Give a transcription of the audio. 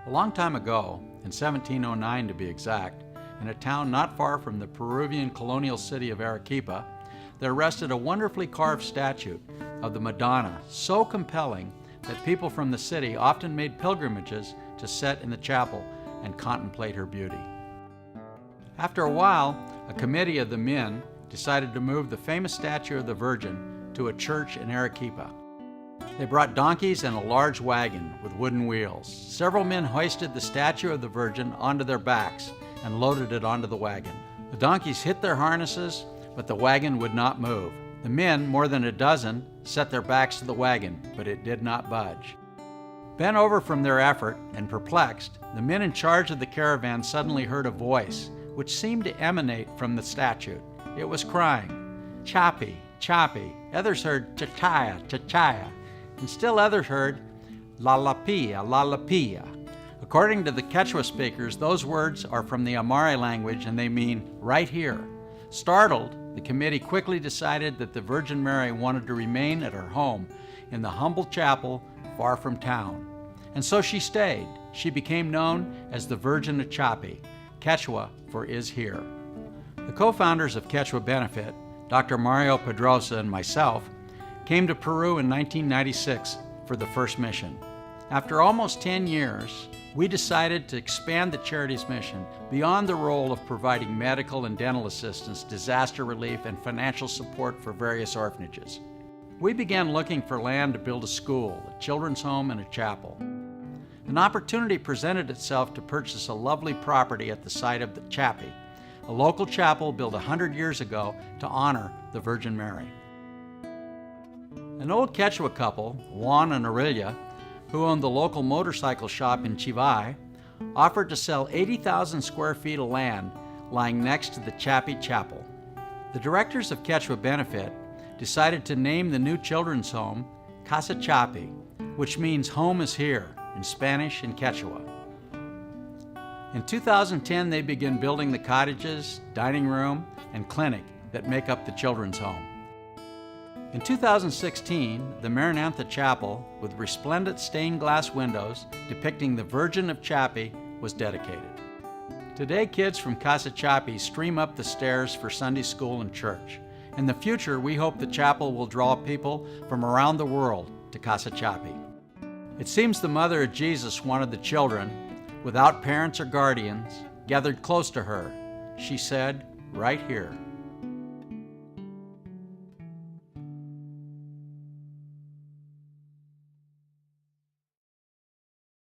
A long time ago, in 1709 to be exact, in a town not far from the Peruvian colonial city of Arequipa, there rested a wonderfully carved statue of the Madonna, so compelling that people from the city often made pilgrimages to sit in the chapel and contemplate her beauty. After a while, a committee of the men decided to move the famous statue of the Virgin to a church in Arequipa. They brought donkeys and a large wagon with wooden wheels. Several men hoisted the statue of the Virgin onto their backs and loaded it onto the wagon. The donkeys hit their harnesses, but the wagon would not move. The men, more than a dozen, set their backs to the wagon, but it did not budge. Bent over from their effort and perplexed, the men in charge of the caravan suddenly heard a voice which seemed to emanate from the statue. It was crying, "Chapi, Chapi." Others heard, "Chachaya, Chachaya," and still others heard, "La Lapia, La Lapia." According to the Quechua speakers, those words are from the Amari language and they mean right here. Startled, the committee quickly decided that the Virgin Mary wanted to remain at her home in the humble chapel far from town. And so she stayed. She became known as the Virgin of Chapi, Quechua for is here. The co-founders of Quechua Benefit, Dr. Mario Pedrosa and myself, came to Peru in 1996 for the first mission. After almost 10 years, we decided to expand the charity's mission beyond the role of providing medical and dental assistance, disaster relief, and financial support for various orphanages. We began looking for land to build a school, a children's home, and a chapel. An opportunity presented itself to purchase a lovely property at the site of the Chapi, a local chapel built 100 years ago to honor the Virgin Mary. An old Quechua couple, Juan and Aurelia, who owned the local motorcycle shop in Chivay, offered to sell 80,000 square feet of land lying next to the Chapi Chapel. The directors of Quechua Benefit decided to name the new children's home Casa Chapi, which means home is here in Spanish and Quechua. In 2010, they began building the cottages, dining room, and clinic that make up the children's home. In 2016, the Maranatha Chapel, with resplendent stained glass windows depicting the Virgin of Chapi, was dedicated. Today, kids from Casa Chapi stream up the stairs for Sunday school and church. In the future, we hope the chapel will draw people from around the world to Casa Chapi. It seems the mother of Jesus wanted the children, without parents or guardians, gathered close to her. She said, "Right here."